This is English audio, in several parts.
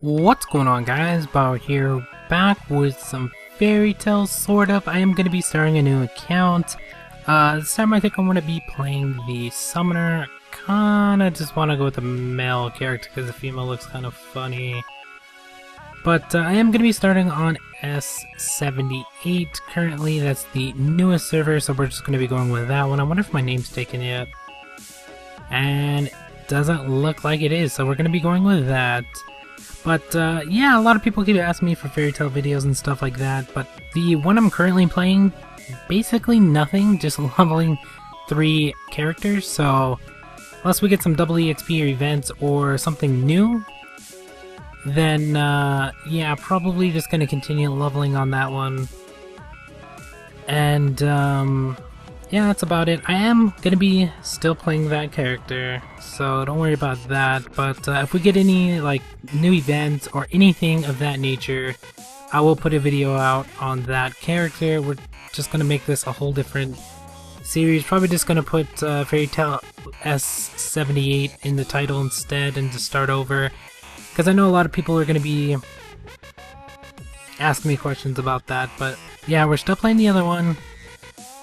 What's going on, guys? Bao here, back with some fairy tales, sort of. I am going to be starting a new account. This time I think I'm going to be playing the summoner. Kinda just want to go with the male character because the female looks kind of funny. But I am going to be starting on S78 currently. That's the newest server, so we're just going to be going with that one. I wonder if my name's taken yet. And it doesn't look like it is, so we're going to be going with that. But yeah, a lot of people keep asking me for fairy tale videos and stuff like that, but the one I'm currently playing, basically nothing, just leveling 3 characters, so unless we get some double EXP or events or something new, then yeah, probably just going to continue leveling on that one. And yeah, that's about it. I am going to be still playing that character, so don't worry about that. But if we get any like new events or anything of that nature, I will put a video out on that character. We're just going to make this a whole different series. Probably just going to put Fairy Tale S78 in the title instead and just start over. Because I know a lot of people are going to be asking me questions about that. But yeah, we're still playing the other one.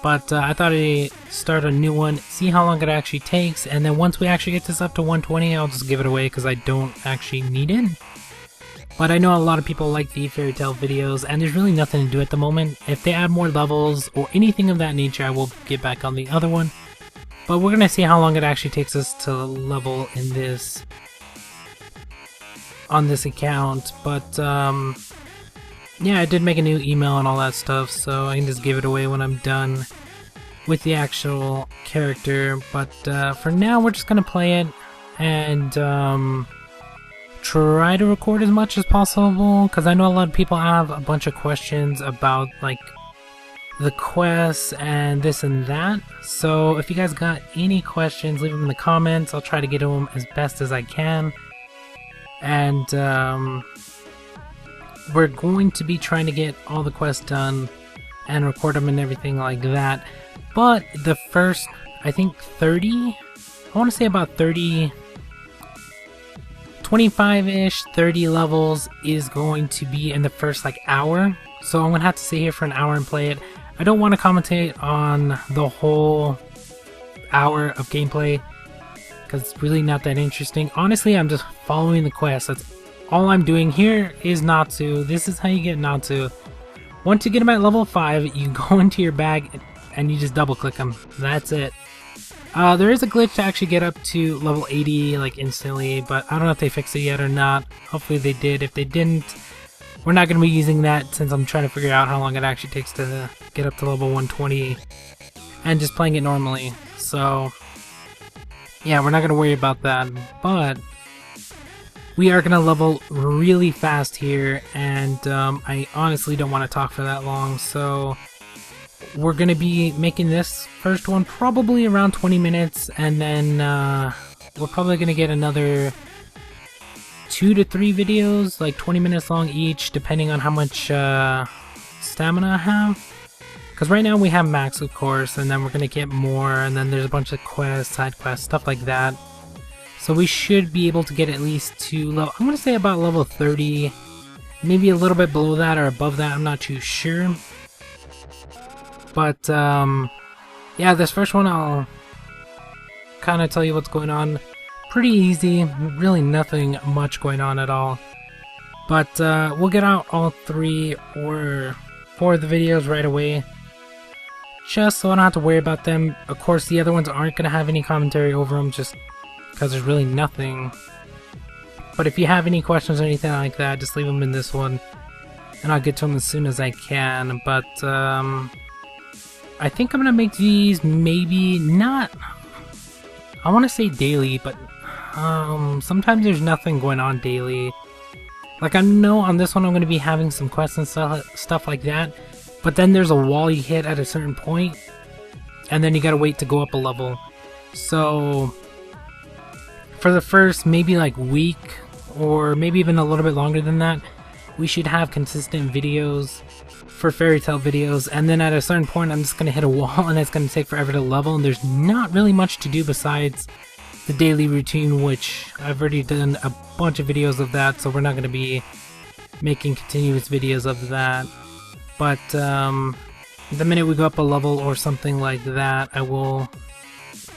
But I thought I'd start a new one, see how long it actually takes, and then once we actually get this up to 120, I'll just give it away because I don't actually need it. But I know a lot of people like the fairy tale videos, and there's really nothing to do at the moment. If they add more levels or anything of that nature, I will get back on the other one. But we're going to see how long it actually takes us to level in this, on this account. But yeah, I did make a new email and all that stuff, so I can just give it away when I'm done with the actual character. But for now, we're just gonna play it and try to record as much as possible, because I know a lot of people have a bunch of questions about like the quests and this and that. So if you guys got any questions, leave them in the comments. I'll try to get to them as best as I can. And we're going to be trying to get all the quests done and record them and everything like that. But the first, I think 30, I want to say about 30, 25-ish, 30 levels is going to be in the first like hour. So I'm going to have to sit here for an hour and play it. I don't want to commentate on the whole hour of gameplay because it's really not that interesting. Honestly, I'm just following the quest. That's all I'm doing. Here is Natsu. This is how you get Natsu. Once you get him at level 5, you go into your bag and you just double click him. That's it. There is a glitch to actually get up to level 80 like instantly, but I don't know if they fixed it yet or not. Hopefully they did. If they didn't, we're not going to be using that since I'm trying to figure out how long it actually takes to get up to level 120 and just playing it normally. So yeah, we're not going to worry about that, but we are going to level really fast here, and I honestly don't want to talk for that long, so we're going to be making this first one probably around 20 minutes, and then we're probably going to get another 2 to 3 videos, like 20 minutes long each, depending on how much stamina I have. Because right now we have max, of course, and then we're going to get more, and then there's a bunch of quests, side quests, stuff like that. So we should be able to get at least to level, I'm going to say about level 30, maybe a little bit below that or above that, I'm not too sure. But yeah, this first one I'll kind of tell you what's going on. Pretty easy, really nothing much going on at all. But we'll get out all 3 or 4 of the videos right away, just so I don't have to worry about them. Of course, the other ones aren't going to have any commentary over them, just because there's really nothing. But if you have any questions or anything like that, just leave them in this one and I'll get to them as soon as I can. But I think I'm gonna make these maybe not, I want to say daily, but sometimes there's nothing going on daily. Like I know on this one I'm going to be having some quests and stuff like that, but then there's a wall you hit at a certain point and then you gotta wait to go up a level. So for the first maybe like week or maybe even a little bit longer than that, we should have consistent videos for fairy tale videos, and then at a certain point I'm just going to hit a wall and it's going to take forever to level, and there's not really much to do besides the daily routine, which I've already done a bunch of videos of that, so we're not going to be making continuous videos of that. But the minute we go up a level or something like that, I will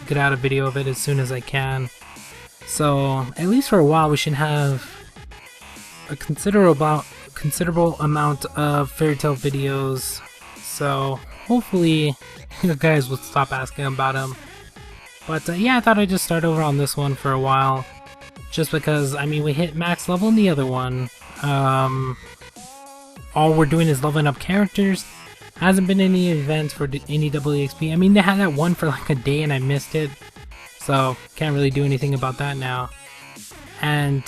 get out a video of it as soon as I can. So at least for a while we should have a considerable amount of fairy tale videos, so hopefully you guys will stop asking about them. But yeah, I thought I'd just start over on this one for a while, just because, I mean, we hit max level in the other one. All we're doing is leveling up characters. Hasn't been any events for any EXP. I mean, they had that one for like a day and I missed it, so can't really do anything about that now. And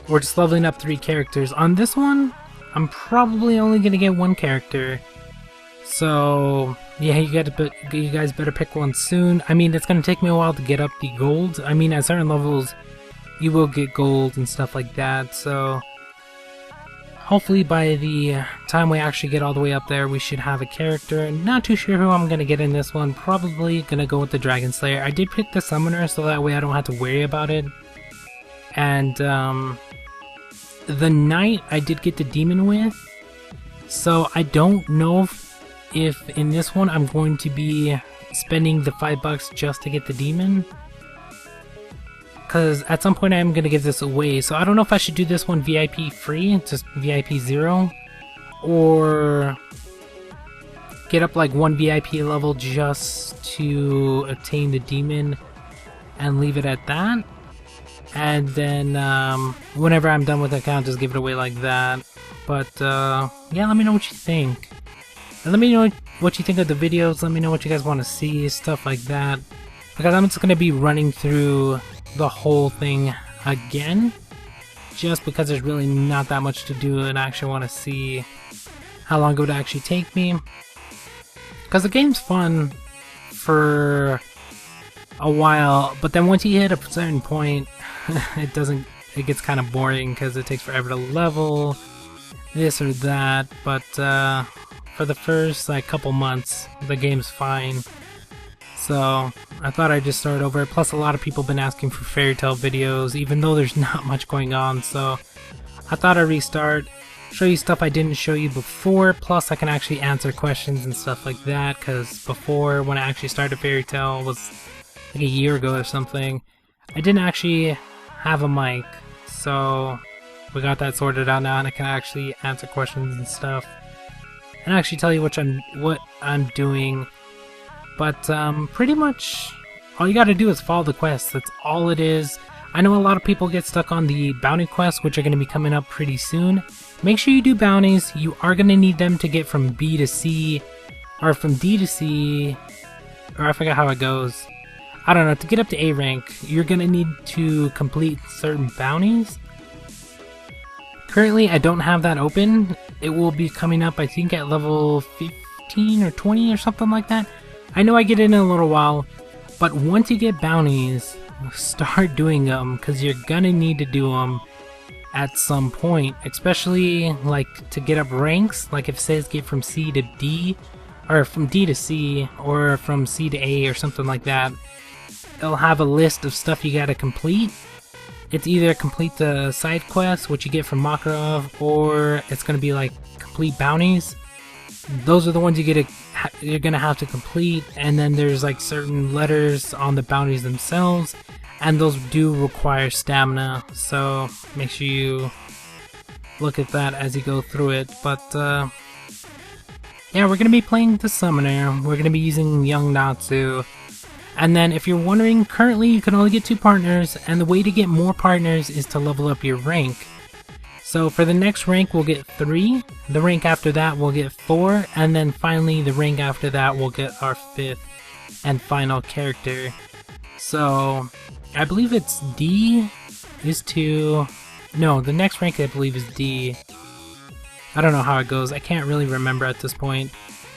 we're just leveling up 3 characters. On this one, I'm probably only gonna get 1 character. So yeah, you guys better pick one soon. I mean, it's gonna take me a while to get up the gold. I mean, at certain levels, you will get gold and stuff like that. So hopefully by the time we actually get all the way up there, we should have a character. Not too sure who I'm gonna get in this one. Probably gonna go with the Dragon Slayer. I did pick the Summoner, so that way I don't have to worry about it. And the Knight I did get the Demon with, so I don't know if in this one I'm going to be spending the $5 just to get the Demon, because at some point I am going to give this away. So I don't know if I should do this one VIP free, just VIP 0, or get up like 1 VIP level just to obtain the Demon and leave it at that. And then whenever I'm done with the account, just give it away like that. But yeah, let me know what you think. And let me know what you think of the videos. Let me know what you guys want to see, stuff like that. Because I'm just going to be running through the whole thing again, just because there's really not that much to do and I actually want to see how long it would actually take me. Because the game's fun for a while, but then once you hit a certain point, it gets kind of boring because it takes forever to level this or that. But for the first like couple months, the game's fine. So I thought I'd just start over. Plus, a lot of people have been asking for fairy tale videos, even though there's not much going on. So I thought I'd restart, show you stuff I didn't show you before. Plus, I can actually answer questions and stuff like that. Because before, when I actually started fairy tale, was like a year ago or something, I didn't actually have a mic. So we got that sorted out now, and I can actually answer questions and stuff, and actually tell you what I'm doing. But pretty much all you gotta do is follow the quests. That's all it is. I know a lot of people get stuck on the bounty quests, which are going to be coming up pretty soon. Make sure you do bounties. You are going to need them to get from B to C, or from D to C, or I forgot how it goes. I don't know. To get up to A rank, you're going to need to complete certain bounties. Currently, I don't have that open. It will be coming up, I think, at level 15 or 20 or something like that. I know I get in a little while, but once you get bounties, start doing them, because you're gonna need to do them at some point, especially like to get up ranks. Like if it says get from C to D, or from D to C, or from C to A or something like that, it'll have a list of stuff you gotta complete. It's either complete the side quests, which you get from Makarov, or it's gonna be like complete bounties. Those are the ones you're gonna have to complete, and then there's like certain letters on the bounties themselves, and those do require stamina, so make sure you look at that as you go through it. But yeah, we're gonna be playing the Summoner. We're gonna be using Young Natsu. And then if you're wondering, currently you can only get 2 partners, and the way to get more partners is to level up your rank. So for the next rank we'll get 3, the rank after that we'll get 4, and then finally the rank after that we'll get our 5th and final character. So I believe it's D is 2, no, the next rank I believe is D. I don't know how it goes, I can't really remember at this point.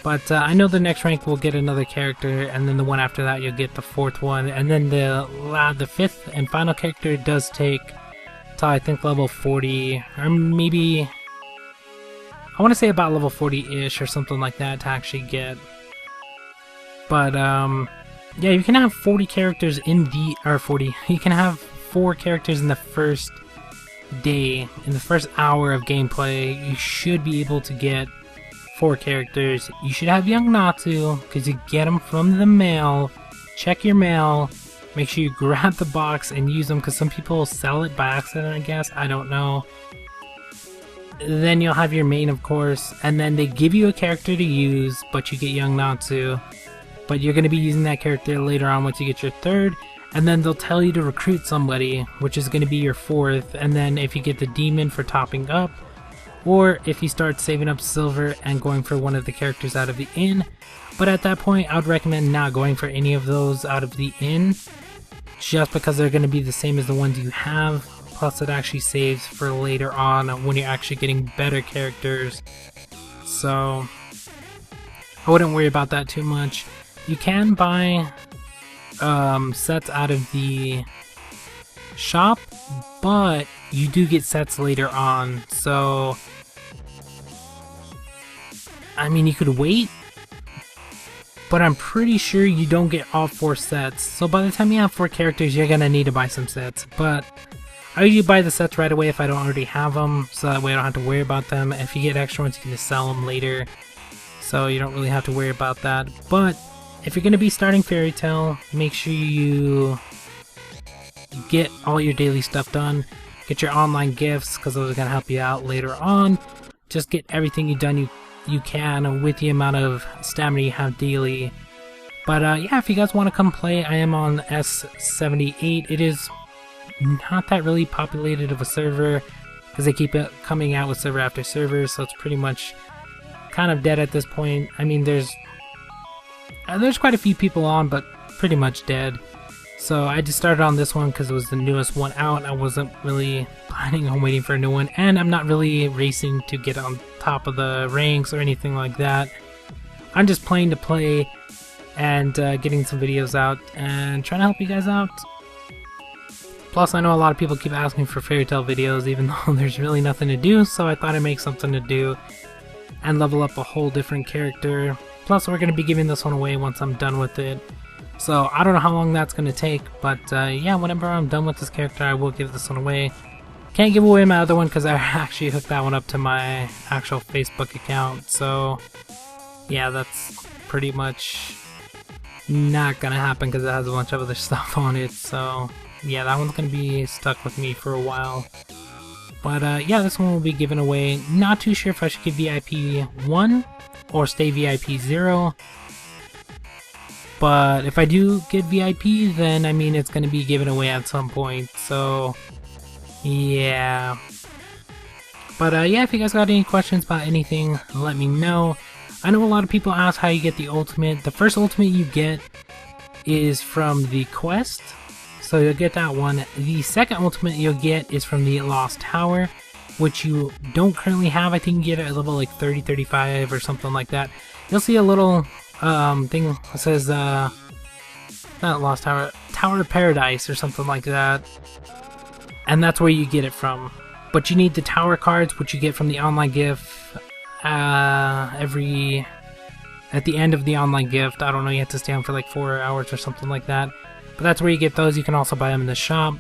But I know the next rank will get another character, and then the one after that you'll get the 4th one, and then the 5th and final character does take till I think level 40, or maybe I want to say about level 40-ish or something like that to actually get. But yeah, you can have 40 characters in the, or 40, you can have 4 characters in the first day. In the first hour of gameplay, you should be able to get 4 characters. You should have young Natsu, because you get them from the mail. Check your mail, make sure you grab the box and use them, because some people sell it by accident, I guess, I don't know. Then you'll have your main, of course, and then they give you a character to use, but you get young Natsu. But you're going to be using that character later on once you get your 3rd, and then they'll tell you to recruit somebody, which is going to be your 4th, and then if you get the demon for topping up, or if you start saving up silver and going for one of the characters out of the inn. But at that point, I would recommend not going for any of those out of the inn, just because they're going to be the same as the ones you have, plus it actually saves for later on when you're actually getting better characters. So I wouldn't worry about that too much. You can buy sets out of the shop, but you do get sets later on, so I mean, you could wait, but I'm pretty sure you don't get all 4 sets. So by the time you have 4 characters, you're gonna need to buy some sets. But I usually buy the sets right away if I don't already have them, so that way I don't have to worry about them. If you get extra ones, you can just sell them later, so you don't really have to worry about that. But if you're gonna be starting Fairy Tail, make sure you get all your daily stuff done. Get your online gifts, because those are gonna help you out later on. Just get everything you can with the amount of stamina you have daily. But yeah, if you guys want to come play, I am on S78. It is not that really populated of a server, because they keep it coming out with server after server, so it's pretty much kind of dead at this point. I mean, there's quite a few people on, but pretty much dead. So I just started on this one because it was the newest one out. I wasn't really planning on waiting for a new one, and I'm not really racing to get on top of the ranks or anything like that. I'm just playing to play and getting some videos out and trying to help you guys out. Plus, I know a lot of people keep asking for Fairy Tail videos, even though there's really nothing to do, so I thought I'd make something to do and level up a whole different character. Plus, we're going to be giving this one away once I'm done with it. So I don't know how long that's going to take, but yeah, whenever I'm done with this character, I will give this one away. Can't give away my other one because I actually hooked that one up to my actual Facebook account. So yeah, that's pretty much not going to happen because it has a bunch of other stuff on it. So yeah, that one's going to be stuck with me for a while. But yeah, this one will be given away. Not too sure if I should give VIP 1 or stay VIP 0. But if I do get VIP, then I mean it's going to be given away at some point, so yeah. But yeah, if you guys got any questions about anything, let me know. I know a lot of people ask how you get the ultimate. The first ultimate you get is from the quest, so you'll get that one. The second ultimate you'll get is from the Lost Tower, which you don't currently have. I think you get it at level like 30, 35 or something like that. You'll see a little thing that says not Lost Tower, Tower of Paradise or something like that, and that's where you get it from. But you need the tower cards, which you get from the online gift at the end of the online gift. I don't know, you have to stay on for like 4 hours or something like that, but that's where you get those. You can also buy them in the shop.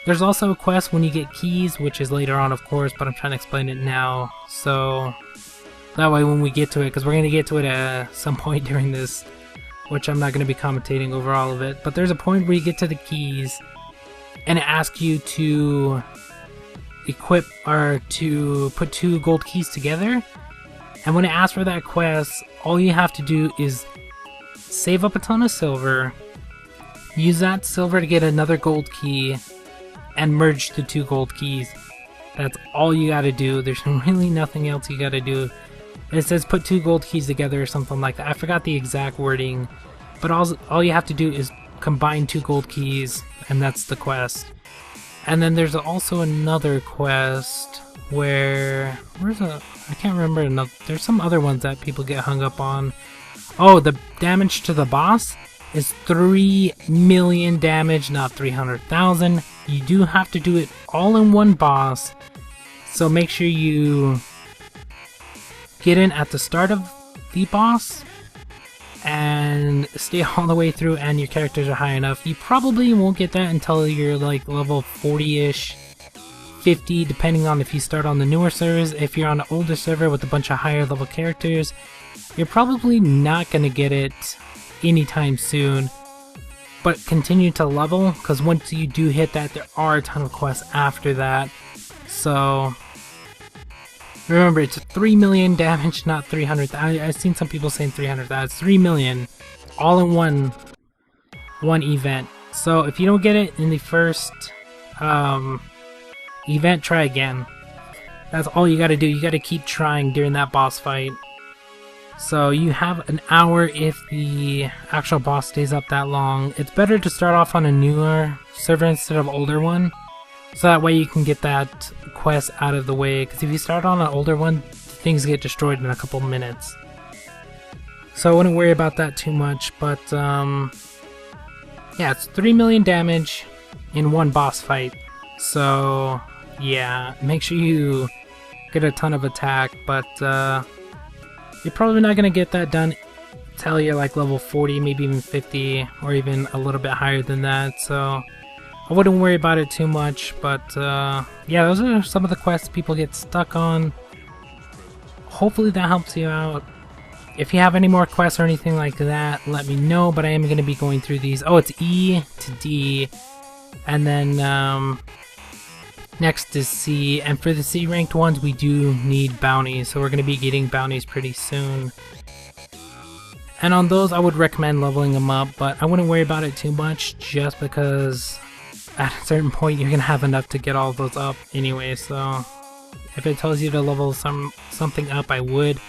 There's also a quest when you get keys, which is later on, of course, but I'm trying to explain it now, so that way when we get to it, because we're going to get to it at some point during this, which I'm not going to be commentating over all of it, but there's a point where you get to the keys, and it asks you to equip, or to put 2 gold keys together, and when it asks for that quest, all you have to do is save up a ton of silver, use that silver to get another gold key, and merge the 2 gold keys. That's all you gotta do. There's really nothing else you gotta do. It says put 2 gold keys together or something like that. I forgot the exact wording, but all you have to do is combine 2 gold keys, and that's the quest. And then there's also another quest where I can't remember enough. There's some other ones that people get hung up on. Oh, the damage to the boss is 3 million damage, not 300,000. You do have to do it all in one boss, so make sure you get in at the start of the boss, and stay all the way through and your characters are high enough. You probably won't get that until you're like level 40-ish, 50, depending on if you start on the newer servers. If you're on an older server with a bunch of higher level characters, you're probably not going to get it anytime soon. But continue to level, because once you do hit that, there are a ton of quests after that. So remember, it's 3 million damage, not 300. I've seen some people saying 300,000. It's 3 million, all in one event. So if you don't get it in the first event, try again. That's all you gotta do. You gotta keep trying during that boss fight. So you have an hour if the actual boss stays up that long. It's better to start off on a newer server instead of older one, so that way you can get that quest out of the way, because if you start on an older one, things get destroyed in a couple minutes. So I wouldn't worry about that too much, but yeah, it's 3 million damage in one boss fight. So yeah, make sure you get a ton of attack, but you're probably not going to get that done till you're like level 40, maybe even 50, or even a little bit higher than that, so I wouldn't worry about it too much. But yeah, those are some of the quests people get stuck on. Hopefully that helps you out. If you have any more quests or anything like that, let me know, but I am going to be going through these. Oh, it's E to D, and then next is C, and for the C ranked ones we do need bounties, so we're going to be getting bounties pretty soon. And on those I would recommend leveling them up, but I wouldn't worry about it too much, just because at a certain point you're going to have enough to get all those up anyway. So if it tells you to level something up, I would.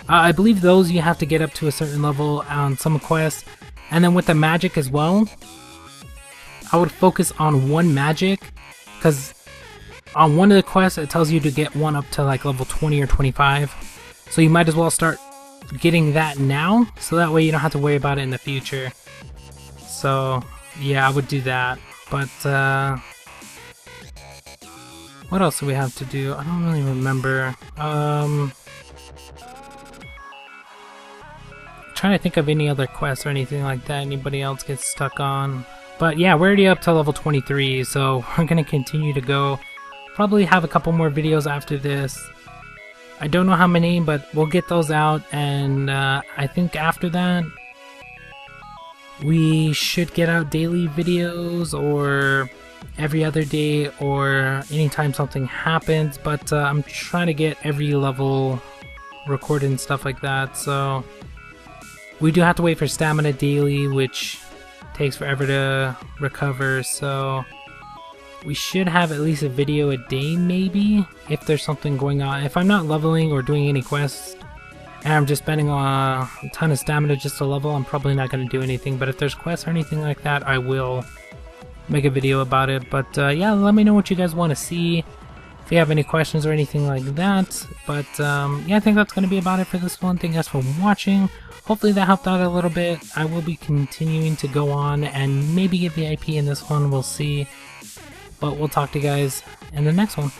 I believe those you have to get up to a certain level on some quests, and then with the magic as well, I would focus on one magic, because on one of the quests it tells you to get one up to like level 20 or 25, so you might as well start getting that now, so that way you don't have to worry about it in the future. So yeah, I would do that. But what else do we have to do? I don't really remember. Trying to think of any other quests or anything like that anybody else gets stuck on. But yeah, we're already up to level 23, so we're gonna continue to go. Probably have a couple more videos after this. I don't know how many, but we'll get those out, and I think after that we should get out daily videos, or every other day, or anytime something happens. But I'm trying to get every level recorded and stuff like that, so we do have to wait for stamina daily, which takes forever to recover, so we should have at least a video a day, maybe, if there's something going on. If I'm not leveling or doing any quests, and I'm just spending a ton of stamina just to level, I'm probably not going to do anything. But if there's quests or anything like that, I will make a video about it. But yeah, let me know what you guys want to see, if you have any questions or anything like that. But yeah, I think that's going to be about it for this one. Thank you guys for watching. Hopefully that helped out a little bit. I will be continuing to go on and maybe get VIP in this one, we'll see. But we'll talk to you guys in the next one.